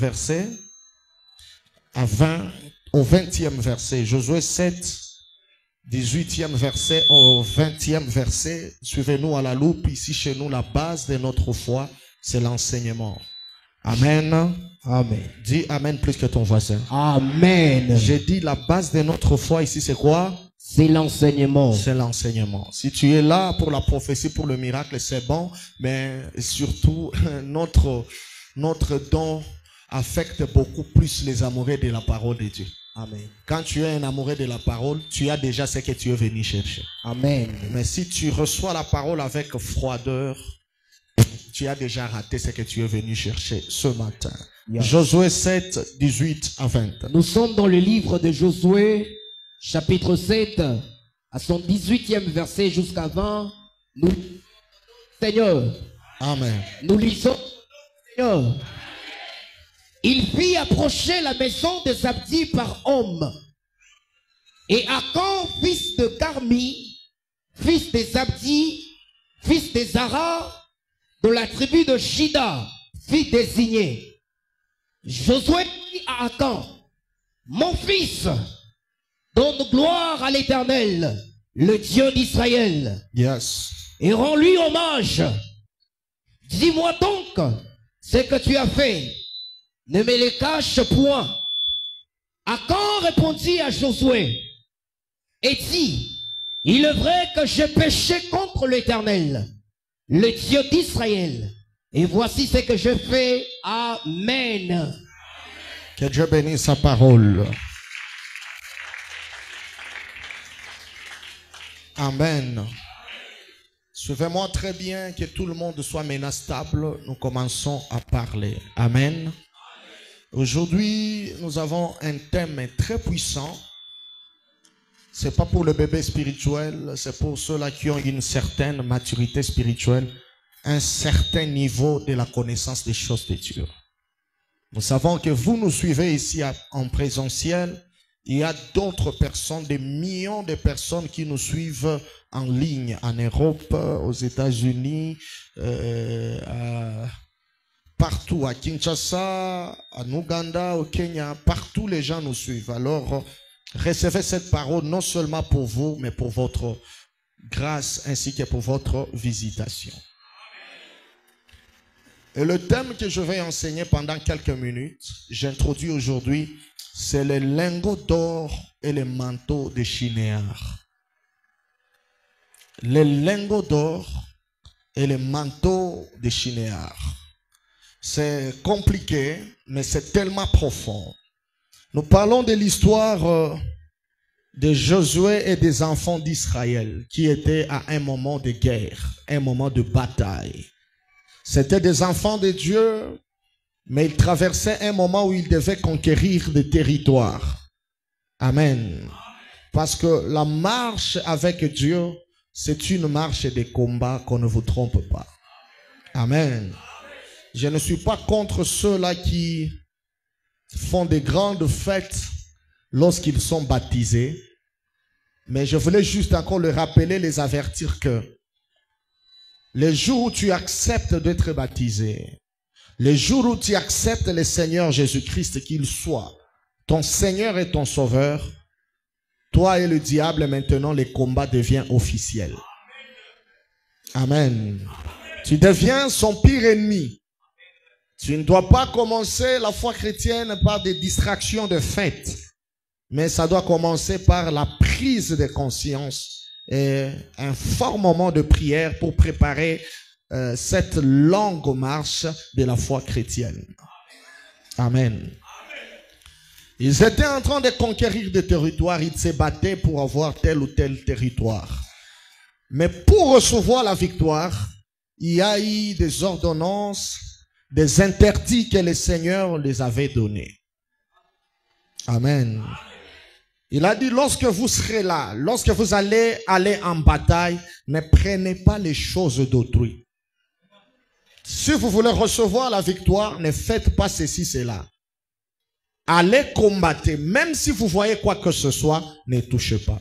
verset au 20e verset. Josué 7, 18e verset au 20e verset. Suivez-nous à la loupe. Ici chez nous, la base de notre foi, c'est l'enseignement. Amen. Amen. Dis amen plus que ton voisin. Amen. J'ai dit la base de notre foi ici, c'est quoi? C'est l'enseignement. C'est l'enseignement. Si tu es là pour la prophétie, pour le miracle, c'est bon. Mais surtout, notre don affecte beaucoup plus les amoureux de la parole de Dieu. Amen. Quand tu es un amoureux de la parole, tu as déjà ce que tu es venu chercher. Amen. Mais si tu reçois la parole avec froideur, tu as déjà raté ce que tu es venu chercher ce matin. Yes. Josué 7, 18 à 20. Nous sommes dans le livre de Josué, chapitre 7, à son 18e verset jusqu'à 20. Nous, Seigneur, Amen. nous lisons, Seigneur. Il fit approcher la maison de Zabdi par homme. Et Akan, fils de Carmi, fils de Zabdi, fils de Zara, de la tribu de Shida, fit désigner. Josué dit à Akan, mon fils, donne gloire à l'Éternel, le Dieu d'Israël. Yes. Et rends-lui hommage. Dis-moi donc ce que tu as fait. Ne me le cache point. Akan répondit à Josué et dit, il est vrai que j'ai péché contre l'Éternel, le Dieu d'Israël. Et voici ce que je fais. Amen. Que Dieu bénisse sa parole. Amen. Suivez-moi très bien, que tout le monde soit maintenant stable. Nous commençons à parler. Amen. Aujourd'hui, nous avons un thème très puissant. C'est pas pour le bébé spirituel, c'est pour ceux-là qui ont une certaine maturité spirituelle, un certain niveau de la connaissance des choses de Dieu. Nous savons que vous nous suivez ici en présentiel. Il y a d'autres personnes, des millions de personnes qui nous suivent en ligne, en Europe, aux États-Unis, partout, à Kinshasa, en Ouganda, au Kenya, partout les gens nous suivent. Alors, recevez cette parole non seulement pour vous, mais pour votre grâce ainsi que pour votre visitation. Et le thème que je vais enseigner pendant quelques minutes, j'introduis aujourd'hui, c'est les lingots d'or et les manteaux de Shinéar. Les lingots d'or et les manteaux de Shinéar. C'est compliqué, mais c'est tellement profond. Nous parlons de l'histoire de Josué et des enfants d'Israël qui étaient à un moment de guerre, un moment de bataille. C'était des enfants de Dieu, mais ils traversaient un moment où ils devaient conquérir des territoires. Amen. Parce que la marche avec Dieu, c'est une marche de combat, qu'on ne vous trompe pas. Amen. Je ne suis pas contre ceux-là qui font des grandes fêtes lorsqu'ils sont baptisés. Mais je voulais juste encore le rappeler, les avertir que les jours où tu acceptes d'être baptisé, les jours où tu acceptes le Seigneur Jésus-Christ, qu'il soit ton Seigneur et ton Sauveur, toi et le diable, maintenant, le combat devient officiel. Amen. Tu deviens son pire ennemi. Tu ne dois pas commencer la foi chrétienne par des distractions de fête, mais ça doit commencer par la prise de conscience et un fort moment de prière pour préparer cette longue marche de la foi chrétienne. Amen. Ils étaient en train de conquérir des territoires, ils se battaient pour avoir tel ou tel territoire. Mais pour recevoir la victoire, il y a eu des ordonnances, des interdits que le Seigneur les avait donnés. Amen. Il a dit, lorsque vous serez là, lorsque vous allez aller en bataille, ne prenez pas les choses d'autrui. Si vous voulez recevoir la victoire, ne faites pas ceci, cela. Allez combattre, même si vous voyez quoi que ce soit, ne touchez pas.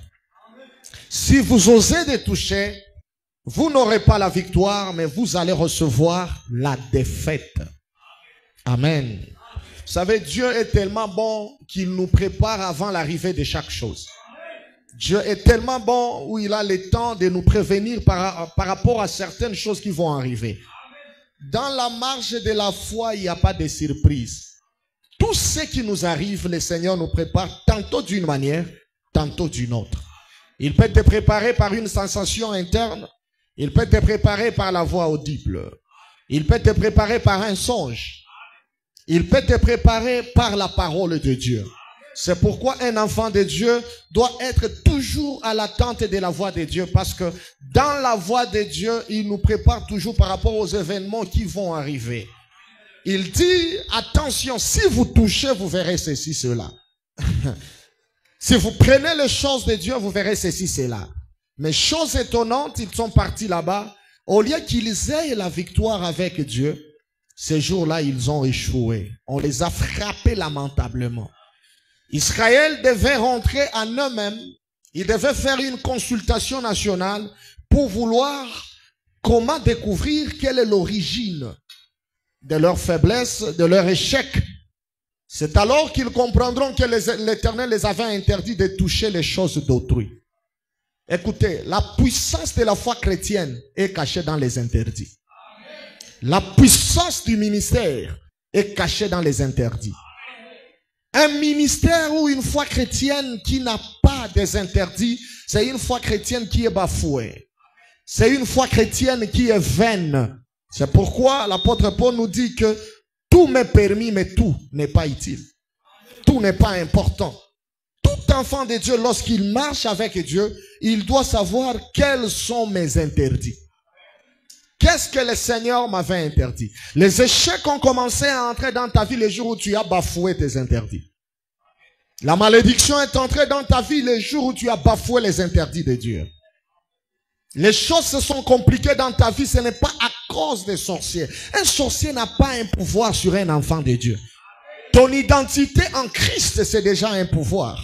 Si vous osez de toucher, vous n'aurez pas la victoire, mais vous allez recevoir la défaite. Amen. Vous savez, Dieu est tellement bon qu'il nous prépare avant l'arrivée de chaque chose. Dieu est tellement bon où il a le temps de nous prévenir par rapport à certaines choses qui vont arriver. Dans la marche de la foi, il n'y a pas de surprise. Tout ce qui nous arrive, le Seigneur nous prépare tantôt d'une manière, tantôt d'une autre. Il peut te préparer par une sensation interne. Il peut te préparer par la voix audible. Il peut te préparer par un songe. Il peut te préparer par la parole de Dieu. C'est pourquoi un enfant de Dieu doit être toujours à l'attente de la voix de Dieu, parce que dans la voix de Dieu, il nous prépare toujours par rapport aux événements qui vont arriver. Il dit, attention, si vous touchez, vous verrez ceci, cela. Si vous prenez les choses de Dieu, vous verrez ceci, cela. Mais chose étonnante, ils sont partis là-bas. Au lieu qu'ils aient la victoire avec Dieu, ces jours-là, ils ont échoué. On les a frappés lamentablement. Israël devait rentrer en eux-mêmes. Ils devaient faire une consultation nationale pour vouloir comment découvrir quelle est l'origine de leur faiblesse, de leur échec. C'est alors qu'ils comprendront que l'Éternel les avait interdit de toucher les choses d'autrui. Écoutez, la puissance de la foi chrétienne est cachée dans les interdits. La puissance du ministère est cachée dans les interdits. Un ministère ou une foi chrétienne qui n'a pas des interdits, c'est une foi chrétienne qui est bafouée. C'est une foi chrétienne qui est vaine. C'est pourquoi l'apôtre Paul nous dit que tout m'est permis, mais tout n'est pas utile. Tout n'est pas important. Tout enfant de Dieu, lorsqu'il marche avec Dieu, il doit savoir quels sont mes interdits. Qu'est-ce que le Seigneur m'avait interdit? Les échecs ont commencé à entrer dans ta vie le jour où tu as bafoué tes interdits. La malédiction est entrée dans ta vie le jour où tu as bafoué les interdits de Dieu. Les choses se sont compliquées dans ta vie, ce n'est pas à cause des sorciers. Un sorcier n'a pas un pouvoir sur un enfant de Dieu. Ton identité en Christ, c'est déjà un pouvoir.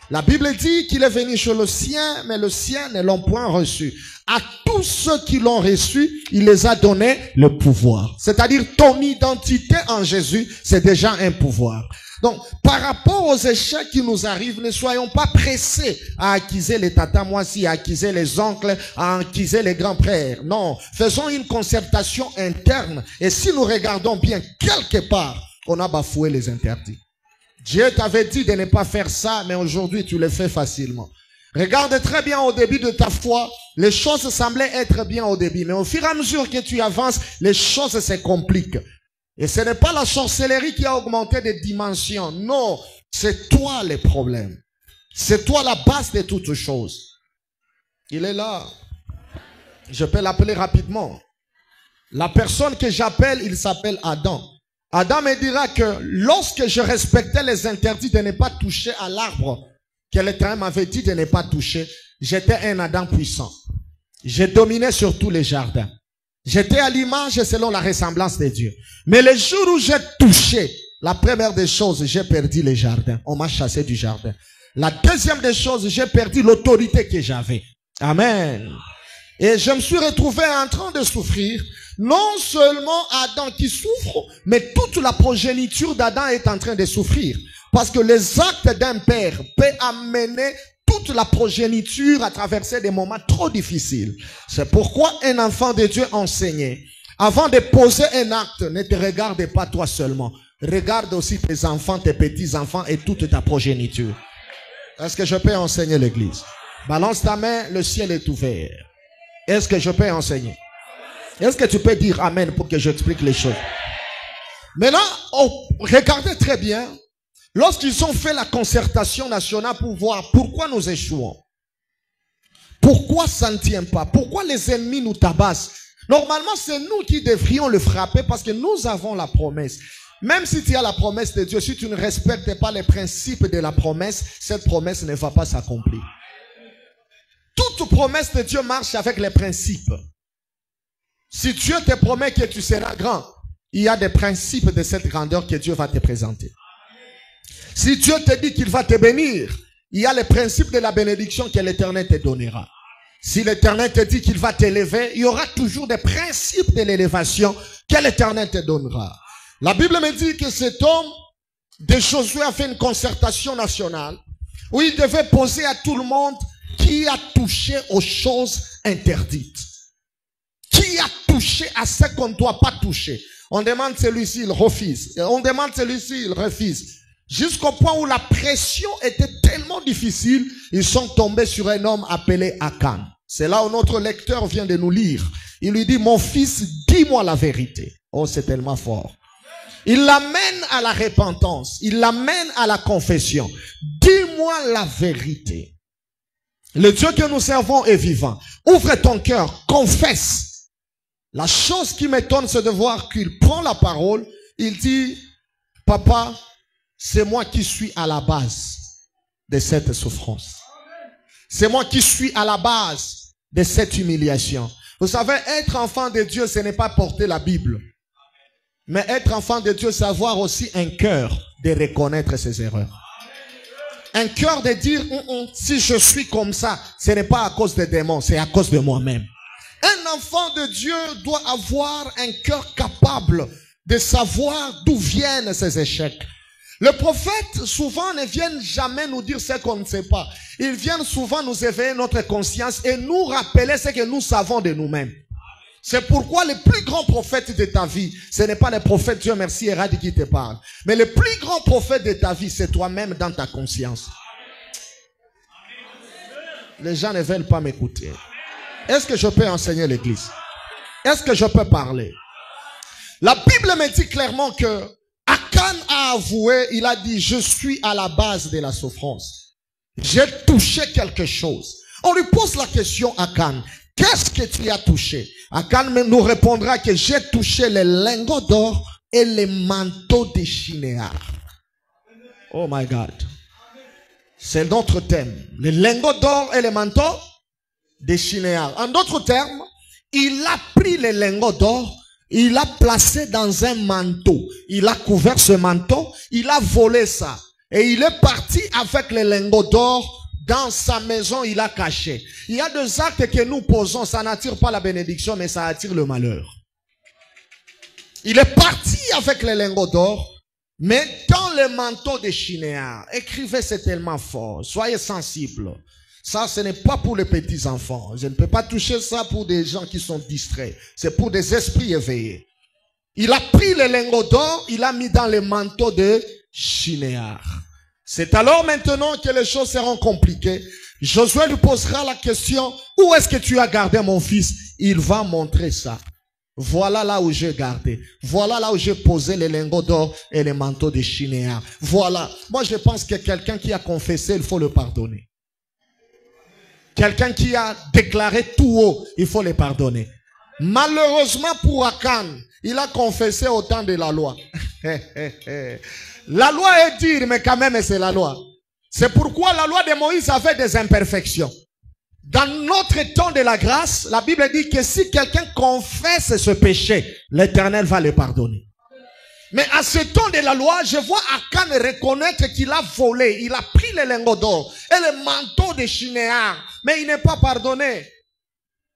La Bible dit qu'il est venu chez le sien, mais le sien ne l'ont point reçu. À tous ceux qui l'ont reçu, il les a donné le pouvoir. C'est-à-dire ton identité en Jésus, c'est déjà un pouvoir. Donc, par rapport aux échecs qui nous arrivent, ne soyons pas pressés à accuser les tatas moissis, à accuser les oncles, à accuser les grands-pères. Non, faisons une concertation interne. Et si nous regardons bien, quelque part, on a bafoué les interdits. Dieu t'avait dit de ne pas faire ça, mais aujourd'hui tu le fais facilement. Regarde très bien au début de ta foi, les choses semblaient être bien au début, mais au fur et à mesure que tu avances, les choses se compliquent. Et ce n'est pas la sorcellerie qui a augmenté de dimensions. Non, c'est toi le problème. C'est toi la base de toutes choses. Il est là. Je peux l'appeler rapidement. La personne que j'appelle, il s'appelle Adam. Adam me dira que lorsque je respectais les interdits de ne pas toucher à l'arbre que l'Éternel m'avait dit de ne pas toucher, j'étais un Adam puissant. Je dominais sur tous les jardins. J'étais à l'image et selon la ressemblance de Dieu. Mais le jour où j'ai touché, la première des choses, j'ai perdu les jardins. On m'a chassé du jardin. La deuxième des choses, j'ai perdu l'autorité que j'avais. Amen. Et je me suis retrouvé en train de souffrir. Non seulement Adam qui souffre, mais toute la progéniture d'Adam est en train de souffrir. Parce que les actes d'un père peuvent amener toute la progéniture à traverser des moments trop difficiles. C'est pourquoi un enfant de Dieu enseignait. Avant de poser un acte, ne te regarde pas toi seulement. Regarde aussi tes enfants, tes petits-enfants et toute ta progéniture. Est-ce que je peux enseigner l'église? Balance ta main, le ciel est ouvert. Est-ce que je peux enseigner? Est-ce que tu peux dire amen pour que j'explique les choses? Maintenant, regardez très bien. Lorsqu'ils ont fait la concertation nationale pour voir pourquoi nous échouons, pourquoi ça ne tient pas, pourquoi les ennemis nous tabassent, normalement c'est nous qui devrions le frapper parce que nous avons la promesse. Même si tu as la promesse de Dieu, si tu ne respectes pas les principes de la promesse, cette promesse ne va pas s'accomplir. Toute promesse de Dieu marche avec les principes. Si Dieu te promet que tu seras grand, il y a des principes de cette grandeur que Dieu va te présenter. Si Dieu te dit qu'il va te bénir, il y a les principes de la bénédiction que l'Éternel te donnera. Si l'Éternel te dit qu'il va t'élever, il y aura toujours des principes de l'élévation que l'Éternel te donnera. La Bible me dit que cet homme de Josué a fait une concertation nationale où il devait poser à tout le monde qui a touché aux choses interdites. Qui a touché à ce qu'on ne doit pas toucher. On demande celui-ci, il refuse. On demande celui-ci, il refuse. Jusqu'au point où la pression était tellement difficile, ils sont tombés sur un homme appelé Akan. C'est là où notre lecteur vient de nous lire. Il lui dit, mon fils, dis-moi la vérité. Oh, c'est tellement fort. Il l'amène à la repentance. Il l'amène à la confession. Dis-moi la vérité. Le Dieu que nous servons est vivant. Ouvre ton cœur, confesse. La chose qui m'étonne, c'est de voir qu'il prend la parole. Il dit, papa, c'est moi qui suis à la base de cette souffrance. C'est moi qui suis à la base de cette humiliation. Vous savez, être enfant de Dieu, ce n'est pas porter la Bible. Mais être enfant de Dieu, c'est avoir aussi un cœur de reconnaître ses erreurs. Un cœur de dire, si je suis comme ça, ce n'est pas à cause des démons, c'est à cause de moi-même. Un enfant de Dieu doit avoir un cœur capable de savoir d'où viennent ses échecs. Les prophètes, souvent, ne viennent jamais nous dire ce qu'on ne sait pas. Ils viennent souvent nous éveiller notre conscience et nous rappeler ce que nous savons de nous-mêmes. C'est pourquoi les plus grands prophètes de ta vie, ce n'est pas les prophètes, Dieu merci, Héradi qui te parle. Mais le plus grand prophète de ta vie, c'est toi-même dans ta conscience. Les gens ne veulent pas m'écouter. Est-ce que je peux enseigner l'église? Est-ce que je peux parler? La Bible me dit clairement que Akan a avoué, il a dit, je suis à la base de la souffrance. J'ai touché quelque chose. On lui pose la question, Akan, qu'est-ce que tu as touché? Akan nous répondra que j'ai touché les lingots d'or et les manteaux des Shinéars. Oh my God. C'est notre thème. Les lingots d'or et les manteaux des Shinéars. En d'autres termes, il a pris les lingots d'or, il l'a placé dans un manteau. Il a couvert ce manteau, il a volé ça. Et il est parti avec les lingots d'or. Dans sa maison, il a caché. Il y a deux actes que nous posons. Ça n'attire pas la bénédiction, mais ça attire le malheur. Il est parti avec les lingots d'or, mais dans le manteau de Shinéar. Écrivez, c'est tellement fort. Soyez sensibles. Ça, ce n'est pas pour les petits enfants. Je ne peux pas toucher ça pour des gens qui sont distraits. C'est pour des esprits éveillés. Il a pris les lingots d'or, il a mis dans le manteau de Shinéar. C'est alors maintenant que les choses seront compliquées. Josué lui posera la question, où est-ce que tu as gardé mon fils? Il va montrer ça. Voilà là où j'ai gardé. Voilà là où j'ai posé les lingots d'or et les manteaux de Shinéar. Voilà. Moi, je pense que quelqu'un qui a confessé, il faut le pardonner. Quelqu'un qui a déclaré tout haut, il faut le pardonner. Malheureusement pour Akan, il a confessé au temps de la loi. La loi est dure, mais quand même c'est la loi. C'est pourquoi la loi de Moïse avait des imperfections. Dans notre temps de la grâce, la Bible dit que si quelqu'un confesse ce péché, l'Éternel va le pardonner. Mais à ce temps de la loi, je vois Akan reconnaître qu'il a volé. Il a pris les lingots d'or et le manteau de Shinéar. Mais il n'est pas pardonné.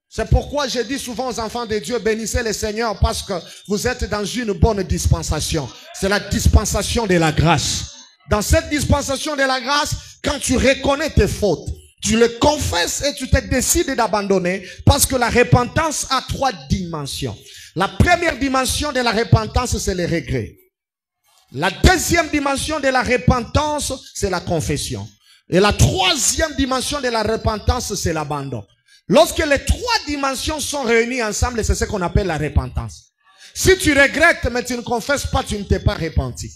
C'est pourquoi je dis souvent aux enfants de Dieu, bénissez le Seigneur parce que vous êtes dans une bonne dispensation. C'est la dispensation de la grâce. Dans cette dispensation de la grâce, quand tu reconnais tes fautes, tu les confesses et tu te décides d'abandonner parce que la repentance a 3 dimensions. La première dimension de la repentance, c'est le regret. La deuxième dimension de la repentance, c'est la confession. Et la troisième dimension de la repentance, c'est l'abandon. Lorsque les 3 dimensions sont réunies ensemble, c'est ce qu'on appelle la repentance. Si tu regrettes, mais tu ne confesses pas, tu ne t'es pas repenti.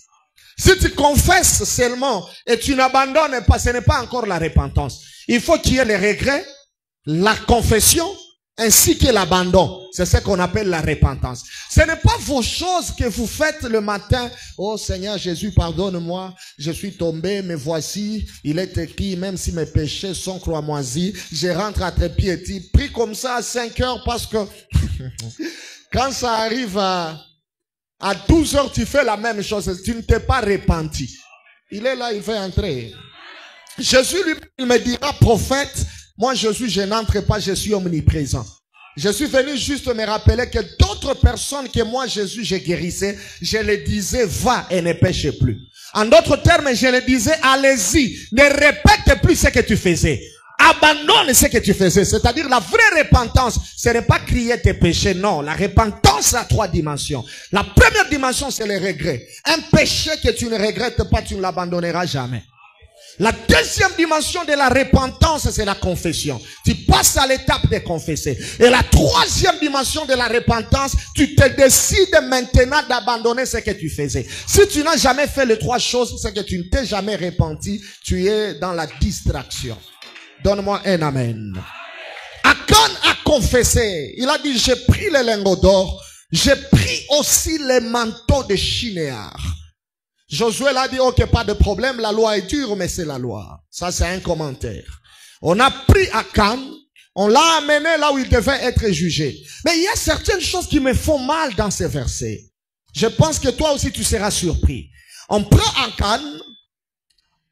Si tu confesses seulement et tu n'abandonnes pas, ce n'est pas encore la repentance. Il faut qu'il y ait le regret, la confession, ainsi que l'abandon. C'est ce qu'on appelle la repentance. Ce n'est pas vos choses que vous faites le matin. Oh Seigneur Jésus, pardonne-moi. Je suis tombé, mais voici, il est écrit, même si mes péchés sont croix-moisis, je rentre à tes pieds. Tu pries comme ça à 5 heures parce que quand ça arrive à 12 heures, tu fais la même chose. Tu ne t'es pas repenti. Il est là, il veut entrer. Jésus lui, il me dira, prophète, moi Jésus, je n'entre pas, je suis omniprésent. Je suis venu juste me rappeler que d'autres personnes que moi, Jésus, je guérissais, je les disais, va et ne pêche plus. En d'autres termes, je le disais, allez-y, ne répète plus ce que tu faisais. Abandonne ce que tu faisais. C'est-à-dire la vraie repentance, ce n'est pas crier tes péchés, non. La repentance a 3 dimensions. La première dimension, c'est le regret. Un péché que tu ne regrettes pas, tu ne l'abandonneras jamais. La deuxième dimension de la repentance, c'est la confession. Tu passes à l'étape de confesser. Et la troisième dimension de la repentance, tu te décides maintenant d'abandonner ce que tu faisais. Si tu n'as jamais fait les 3 choses, c'est que tu ne t'es jamais repenti. Tu es dans la distraction. Donne-moi un amen. Akan a confessé. Il a dit, j'ai pris les lingots d'or. J'ai pris aussi les manteaux de Shinéar. Josué l'a dit, ok, pas de problème, la loi est dure, mais c'est la loi. Ça, c'est un commentaire. On a pris Akan, on l'a amené là où il devait être jugé. Mais il y a certaines choses qui me font mal dans ces versets. Je pense que toi aussi, tu seras surpris. On prend Akan,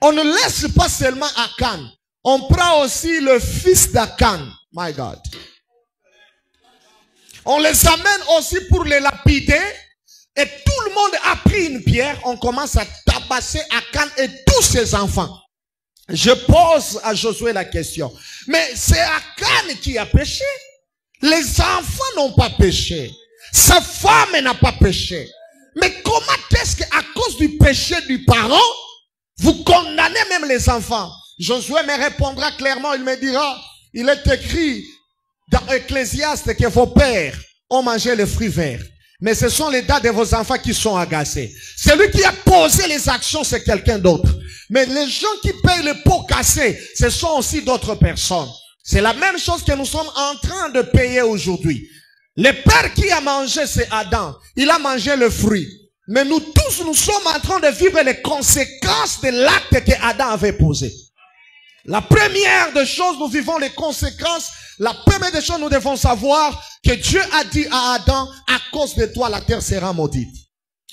on ne laisse pas seulement Akan, on prend aussi le fils d'Akan. My God. On les amène aussi pour les lapider. Et tout le monde a pris une pierre. On commence à tabasser Akan et tous ses enfants. Je pose à Josué la question. Mais c'est Akan qui a péché. Les enfants n'ont pas péché. Sa femme n'a pas péché. Mais comment est-ce qu'à cause du péché du parent, vous condamnez même les enfants? Josué me répondra clairement. Il me dira, il est écrit dans Ecclésiaste que vos pères ont mangé les fruits verts. Mais ce sont les dents de vos enfants qui sont agacés. Celui qui a posé les actions, c'est quelqu'un d'autre. Mais les gens qui payent les pots cassés, ce sont aussi d'autres personnes. C'est la même chose que nous sommes en train de payer aujourd'hui. Le père qui a mangé, c'est Adam. Il a mangé le fruit. Mais nous tous, nous sommes en train de vivre les conséquences de l'acte que Adam avait posé. La première des choses, nous vivons les conséquences. La première des choses, nous devons savoir que Dieu a dit à Adam, à cause de toi, la terre sera maudite.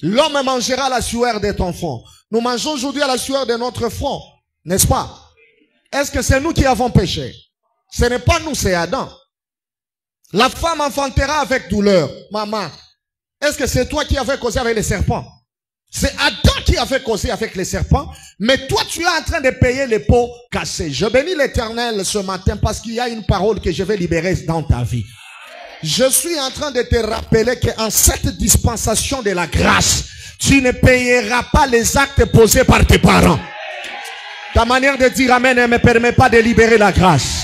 L'homme mangera la sueur de ton front. Nous mangeons aujourd'hui à la sueur de notre front, n'est-ce pas? Est-ce que c'est nous qui avons péché? Ce n'est pas nous, c'est Adam. La femme enfantera avec douleur. Maman, est-ce que c'est toi qui avais causé avec les serpents? C'est Adam qui avait causé avec les serpents, mais toi tu es en train de payer les pots cassés. Je bénis l'Éternel ce matin parce qu'il y a une parole que je vais libérer dans ta vie. Je suis en train de te rappeler qu'en cette dispensation de la grâce, tu ne payeras pas les actes posés par tes parents. Ta manière de dire amen ne me permet pas de libérer la grâce.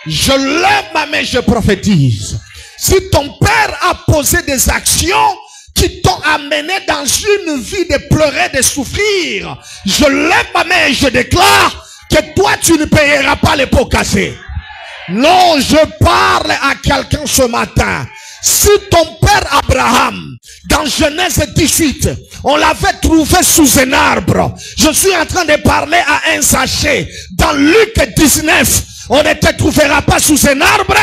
Je lève ma main, je prophétise. Si ton père a posé des actions qui t'ont amené dans une vie de pleurer, de souffrir, je lève ma main et je déclare que toi tu ne payeras pas les pots cassés. Non, je parle à quelqu'un ce matin. Si ton père Abraham, dans Genèse 18, on l'avait trouvé sous un arbre, je suis en train de parler à un sachet. Dans Luc 19, on ne te trouvera pas sous un arbre,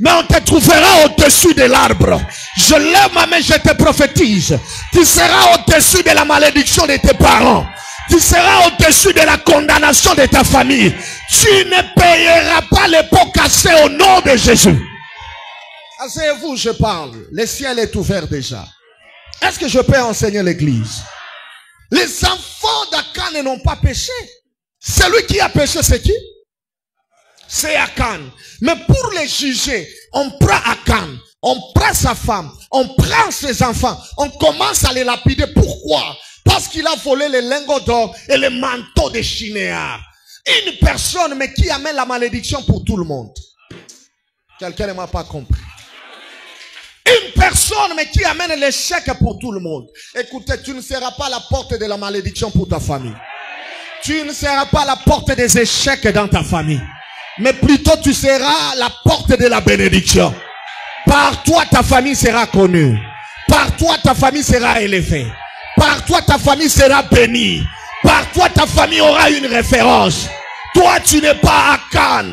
mais on te trouvera au-dessus de l'arbre. Je lève ma main, je te prophétise. Tu seras au-dessus de la malédiction de tes parents. Tu seras au-dessus de la condamnation de ta famille. Tu ne payeras pas les pots cassés au nom de Jésus. Asseyez-vous, je parle. Le ciel est ouvert déjà. Est-ce que je peux enseigner l'église? Les enfants d'Akan n'ont pas péché. Celui qui a péché, c'est qui? C'est Akan. Mais pour les juger, on prend Akan, on prend sa femme, on prend ses enfants, on commence à les lapider. Pourquoi? Parce qu'il a volé les lingots d'or et les manteaux de Shinéar. Une personne, mais qui amène la malédiction pour tout le monde. Quelqu'un ne m'a pas compris. Une personne, mais qui amène l'échec pour tout le monde. Écoutez, tu ne seras pas la porte de la malédiction pour ta famille. Tu ne seras pas la porte des échecs dans ta famille. Mais plutôt tu seras la porte de la bénédiction. Par toi ta famille sera connue. Par toi ta famille sera élevée. Par toi ta famille sera bénie. Par toi ta famille aura une référence. Toi tu n'es pas Akan.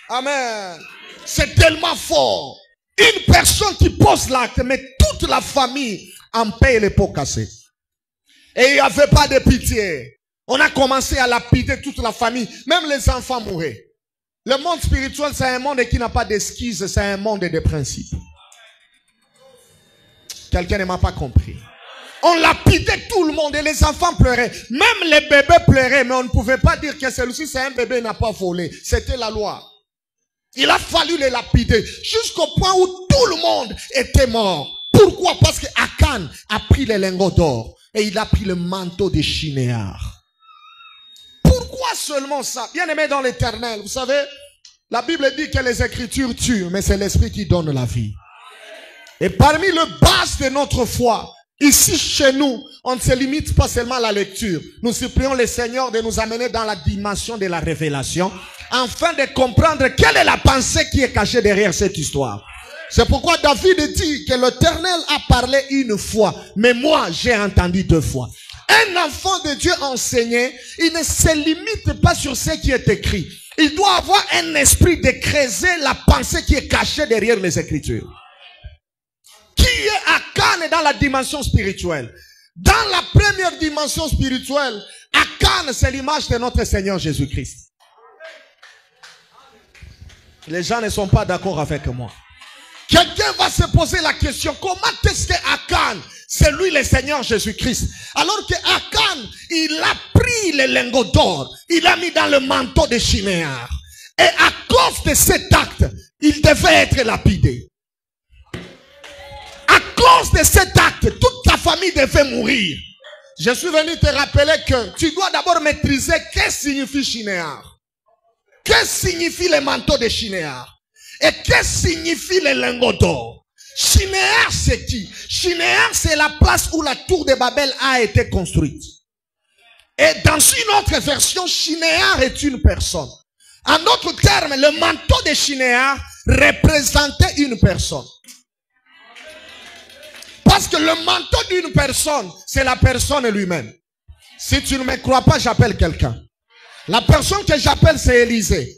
Amen. C'est tellement fort. Une personne qui pose l'acte, mais toute la famille en paye les pots cassés. Et il n'y avait pas de pitié. On a commencé à lapider toute la famille. Même les enfants mouraient. Le monde spirituel, c'est un monde qui n'a pas d'esquisse. C'est un monde de principes. Quelqu'un ne m'a pas compris. On lapidait tout le monde et les enfants pleuraient. Même les bébés pleuraient, mais on ne pouvait pas dire que celui-ci c'est un bébé, il n'a pas volé. C'était la loi. Il a fallu les lapider jusqu'au point où tout le monde était mort. Pourquoi? Parce que Akan a pris les lingots d'or et il a pris le manteau de Shinéar. Pourquoi seulement ça? Bien aimé dans l'Éternel, vous savez, la Bible dit que les Écritures tuent, mais c'est l'Esprit qui donne la vie. Et parmi le base de notre foi, ici chez nous, on ne se limite pas seulement à la lecture. Nous supplions le Seigneur de nous amener dans la dimension de la révélation, afin de comprendre quelle est la pensée qui est cachée derrière cette histoire. C'est pourquoi David dit que l'Éternel a parlé une fois, mais moi j'ai entendu 2 fois. Un enfant de Dieu enseigné, il ne se limite pas sur ce qui est écrit. Il doit avoir un esprit de creuser la pensée qui est cachée derrière les Écritures. Qui est Akan dans la dimension spirituelle? Dans la première dimension spirituelle, Akan c'est l'image de notre Seigneur Jésus-Christ. Les gens ne sont pas d'accord avec moi. Quelqu'un va se poser la question, comment est-ce que Akan, c'est lui le Seigneur Jésus-Christ? Alors que Akan, il a pris les lingots d'or, il a mis dans le manteau de Shinéar. Et à cause de cet acte, il devait être lapidé. À cause de cet acte, toute ta famille devait mourir. Je suis venu te rappeler que tu dois d'abord maîtriser qu'est-ce que signifie Shinéar. Qu'est-ce que signifie le manteau de Shinéar? Et qu'est-ce que signifie les lingots d'or? Shinéar, c'est qui? Shinéar, c'est la place où la tour de Babel a été construite. Et dans une autre version, Shinéar est une personne. En d'autres termes, le manteau de Shinéar représentait une personne. Parce que le manteau d'une personne, c'est la personne lui-même. Si tu ne me crois pas, j'appelle quelqu'un. La personne que j'appelle, c'est Élisée.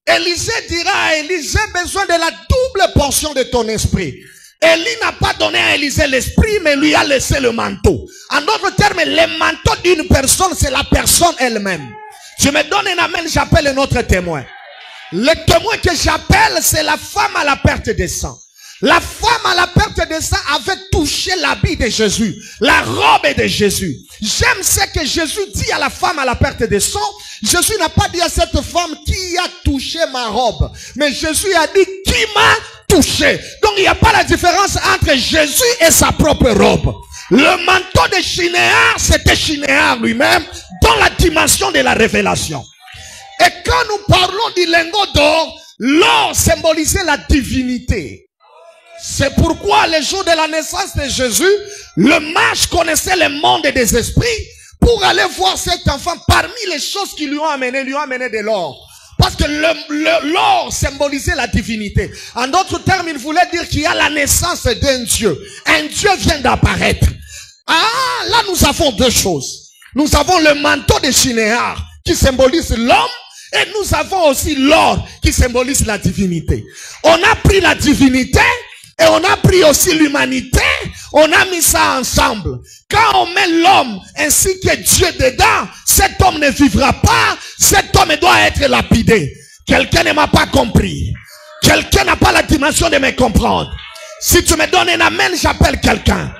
Élisée dira à Élie, j'ai besoin de la double portion de ton esprit. Élie n'a pas donné à Élisée l'esprit, mais lui a laissé le manteau. En d'autres termes, le manteau d'une personne, c'est la personne elle-même. Tu me donnes un amen, j'appelle un autre témoin. Le témoin que j'appelle, c'est la femme à la perte de sang. La femme à la perte de sang avait touché l'habit de Jésus, la robe de Jésus. J'aime ce que Jésus dit à la femme à la perte de sang. Jésus n'a pas dit à cette femme qui a touché ma robe, mais Jésus a dit qui m'a touché. Donc il n'y a pas la différence entre Jésus et sa propre robe. Le manteau de Shinéar, c'était Shinéar lui-même dans la dimension de la révélation. Et quand nous parlons du lingot d'or, l'or symbolisait la divinité. C'est pourquoi le jour de la naissance de Jésus, le mage connaissait le monde des esprits pour aller voir cet enfant. Parmi les choses qui lui ont amené de l'or. Parce que l'or symbolisait la divinité. En d'autres termes, il voulait dire qu'il y a la naissance d'un Dieu. Un Dieu vient d'apparaître. Ah, là nous avons 2 choses. Nous avons le manteau de Shinéar qui symbolise l'homme. Et nous avons aussi l'or qui symbolise la divinité. On a pris la divinité. Et on a pris aussi l'humanité, on a mis ça ensemble. Quand on met l'homme ainsi que Dieu dedans, cet homme ne vivra pas, cet homme doit être lapidé. Quelqu'un ne m'a pas compris. Quelqu'un n'a pas la dimension de me comprendre. Si tu me donnes un amen, j'appelle quelqu'un.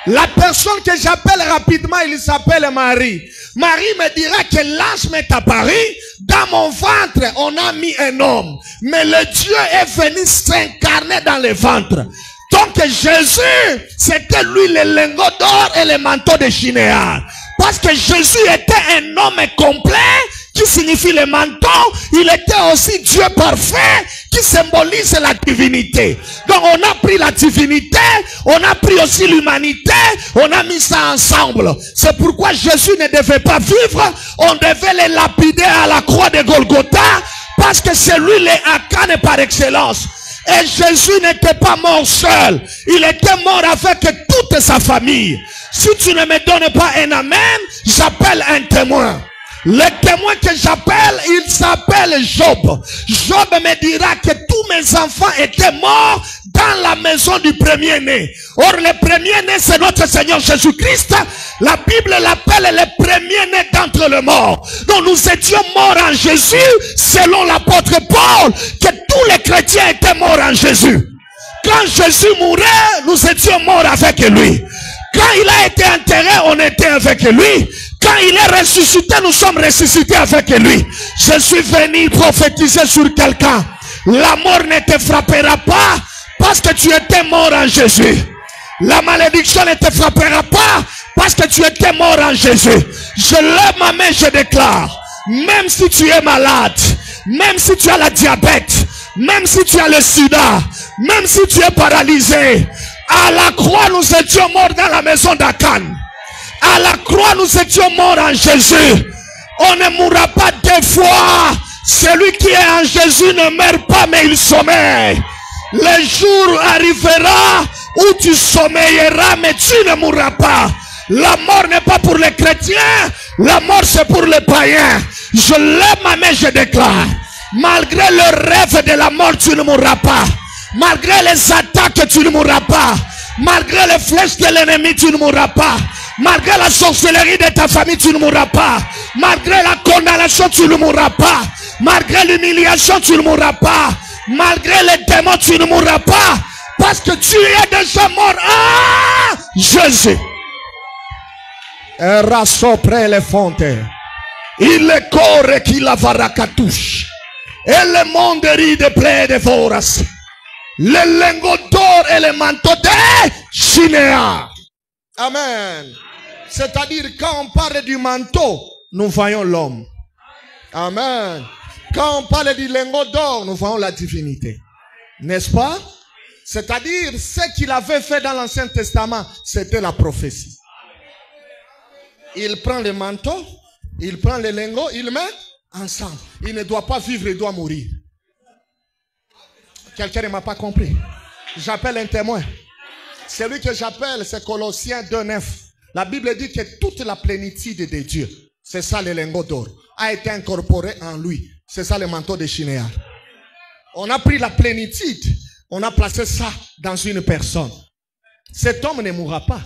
La personne que j'appelle rapidement, il s'appelle Marie. Marie me dira que l'ange m'est apparu. Dans mon ventre, on a mis un homme. Mais le Dieu est venu s'incarner dans le ventre. Donc Jésus, c'était lui le lingot d'or et le manteau de Shinéar. Parce que Jésus était un homme complet, qui signifie le manteau. Il était aussi Dieu parfait, qui symbolise la divinité. Donc on a pris la divinité, on a pris aussi l'humanité, on a mis ça ensemble. C'est pourquoi Jésus ne devait pas vivre, on devait le lapider à la croix de Golgotha, parce que c'est lui le Akan par excellence. Et Jésus n'était pas mort seul, il était mort avec toute sa famille. Si tu ne me donnes pas un amen, j'appelle un témoin. Le témoin que j'appelle, il s'appelle Job. Job me dira que tous mes enfants étaient morts dans la maison du premier-né. Or, le premier-né, c'est notre Seigneur Jésus-Christ. La Bible l'appelle le premier-né d'entre les morts. Donc, nous étions morts en Jésus, selon l'apôtre Paul, que tous les chrétiens étaient morts en Jésus. Quand Jésus mourait, nous étions morts avec lui. Quand il a été enterré, on était avec lui. Quand il est ressuscité, nous sommes ressuscités avec lui. Je suis venu prophétiser sur quelqu'un. La mort ne te frappera pas parce que tu étais mort en Jésus. La malédiction ne te frappera pas parce que tu étais mort en Jésus. Je lève ma main, je déclare. Même si tu es malade, même si tu as la diabète, même si tu as le sida, même si tu es paralysé, à la croix nous étions morts dans la maison d'Akan. À la croix nous étions morts en Jésus. On ne mourra pas deux fois. Celui qui est en Jésus ne meurt pas mais il sommeille. Le jour arrivera où tu sommeilleras mais tu ne mourras pas. La mort n'est pas pour les chrétiens, la mort c'est pour les païens. Je lève ma main, je déclare. Malgré le rêve de la mort, tu ne mourras pas. Malgré les attaques, tu ne mourras pas. Malgré les flèches de l'ennemi, tu ne mourras pas. Malgré la sorcellerie de ta famille, tu ne mourras pas. Malgré la condamnation, tu ne mourras pas. Malgré l'humiliation, tu ne mourras pas. Malgré les démons, tu ne mourras pas. Parce que tu es déjà mort. Ah, Jésus. Era sopra le fonte. Il corre qui la varakatouche. Et le monde ride plein de foras. Le lingot d'or et le manteau de Shinéa. Amen. C'est-à-dire, quand on parle du manteau, nous voyons l'homme. Amen. Quand on parle du lingot d'or, nous voyons la divinité. N'est-ce pas? C'est-à-dire, ce qu'il avait fait dans l'Ancien Testament, c'était la prophétie. Il prend le manteau, il prend le lingot, il met ensemble. Il ne doit pas vivre, il doit mourir. Quelqu'un ne m'a pas compris. J'appelle un témoin. Celui que j'appelle, c'est Colossiens 2:9. La Bible dit que toute la plénitude de Dieu, c'est ça le lingot d'or, a été incorporé en lui. C'est ça le manteau de Shinéar. On a pris la plénitude, on a placé ça dans une personne. Cet homme ne mourra pas.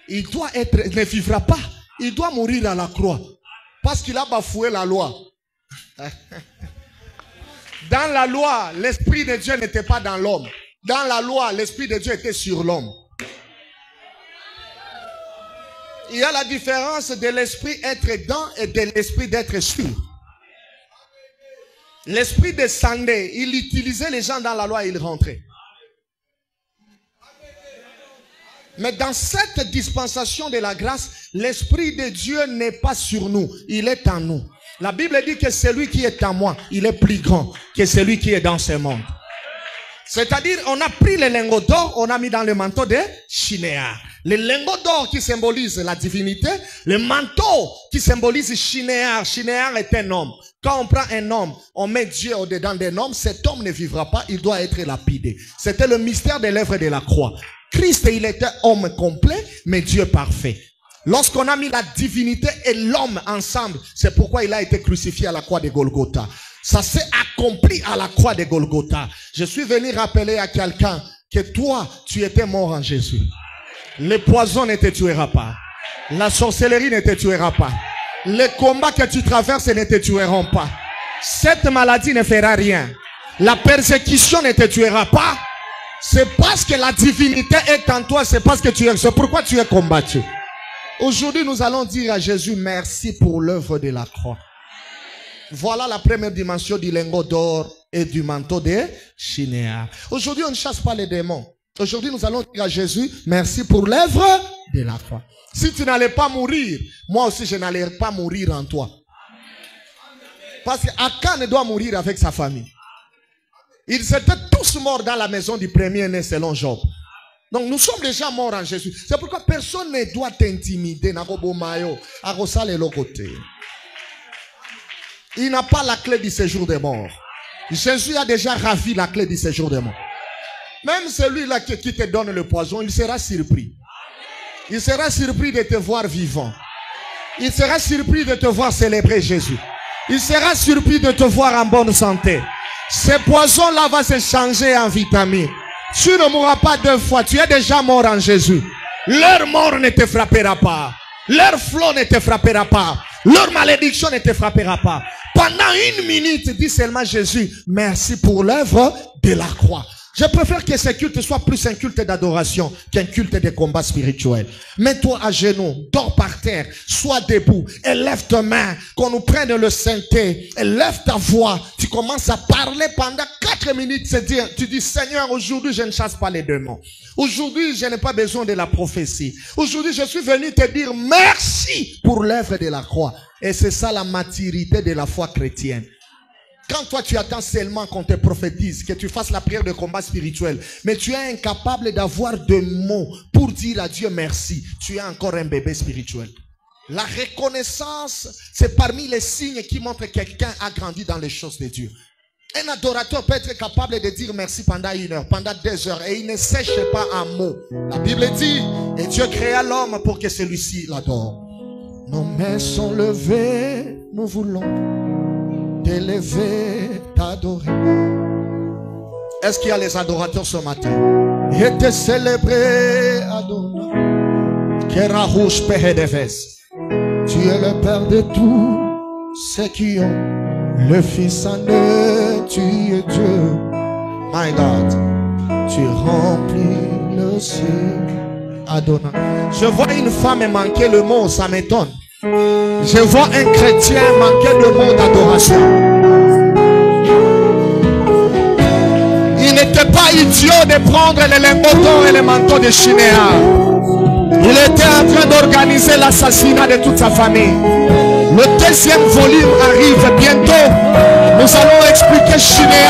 Il doit être, ne vivra pas. Il doit mourir à la croix. Parce qu'il a bafoué la loi. Dans la loi, l'Esprit de Dieu n'était pas dans l'homme. Dans la loi, l'Esprit de Dieu était sur l'homme. Il y a la différence de l'Esprit être dans et de l'Esprit d'être sur. L'Esprit descendait, il utilisait les gens dans la loi et il rentrait. Mais dans cette dispensation de la grâce, l'Esprit de Dieu n'est pas sur nous, il est en nous. La Bible dit que celui qui est en moi, il est plus grand que celui qui est dans ce monde. C'est-à-dire, on a pris le lingot d'or, on a mis dans le manteau de Shinéa. Le lingot d'or qui symbolise la divinité, le manteau qui symbolise Shinéa. Shinéa est un homme. Quand on prend un homme, on met Dieu au-dedans d'un homme, cet homme ne vivra pas, il doit être lapidé. C'était le mystère de l'œuvre de la croix. Christ, il était homme complet, mais Dieu parfait. Lorsqu'on a mis la divinité et l'homme ensemble, c'est pourquoi il a été crucifié à la croix de Golgotha. Ça s'est accompli à la croix de Golgotha. Je suis venu rappeler à quelqu'un que toi, tu étais mort en Jésus. Le poison ne te tuera pas. La sorcellerie ne te tuera pas. Les combats que tu traverses ne te tueront pas. Cette maladie ne fera rien. La persécution ne te tuera pas. C'est parce que la divinité est en toi. C'est parce que tu es. C'est pourquoi tu es combattu. Aujourd'hui, nous allons dire à Jésus merci pour l'œuvre de la croix. Voilà la première dimension du lingot d'or et du manteau de Shinéa. Aujourd'hui, on ne chasse pas les démons. Aujourd'hui, nous allons dire à Jésus merci pour l'œuvre de la croix. Si tu n'allais pas mourir, moi aussi je n'allais pas mourir en toi. Parce qu'Akan doit mourir avec sa famille. Ils étaient tous morts dans la maison du premier-né selon Job. Donc nous sommes déjà morts en Jésus. C'est pourquoi personne ne doit t'intimider. Il n'a pas la clé du séjour des morts. Jésus a déjà ravi la clé du séjour des morts. Même celui-là qui te donne le poison, il sera surpris. Il sera surpris de te voir vivant. Il sera surpris de te voir célébrer Jésus. Il sera surpris de te voir en bonne santé. Ce poison-là va se changer en vitamine. Tu ne mourras pas deux fois. Tu es déjà mort en Jésus. Leur mort ne te frappera pas. Leur flot ne te frappera pas. Leur malédiction ne te frappera pas. Pendant 1 minute, dis seulement Jésus, merci pour l'œuvre de la croix. Je préfère que ce culte soit plus un culte d'adoration qu'un culte de combat spirituel. Mets-toi à genoux, dors par terre, sois debout, élève ta main, qu'on nous prenne le sainteté, élève ta voix. Tu commences à parler pendant 4 minutes, tu dis, Seigneur, aujourd'hui je ne chasse pas les démons. Aujourd'hui je n'ai pas besoin de la prophétie. Aujourd'hui je suis venu te dire merci pour l'œuvre de la croix. Et c'est ça la maturité de la foi chrétienne. Quand toi tu attends seulement qu'on te prophétise, que tu fasses la prière de combat spirituel, mais tu es incapable d'avoir de mots pour dire à Dieu merci, tu es encore un bébé spirituel. La reconnaissance, c'est parmi les signes qui montrent que quelqu'un a grandi dans les choses de Dieu. Un adorateur peut être capable de dire merci pendant 1 heure, pendant 2 heures, et il ne sèche pas un mot. La Bible dit, et Dieu créa l'homme pour que celui-ci l'adore. Nos mains sont levées, nous voulons t'élever, t'adorer. Est-ce qu'il y a les adorateurs ce matin? Et te célébrer, Adonai. Kerahush Pehedeves. Tu es le Père de tous ceux qui ont le Fils en eux. Tu es Dieu. My God. Tu remplis le ciel, Adonai. Je vois une femme manquer le mot, ça m'étonne. Je vois un chrétien manquer de mots d'adoration. Il n'était pas idiot de prendre les lingots d'or et les manteaux de Shinéa. Il était en train d'organiser l'assassinat de toute sa famille. Le 2e volume arrive bientôt. Nous allons expliquer Shinéa.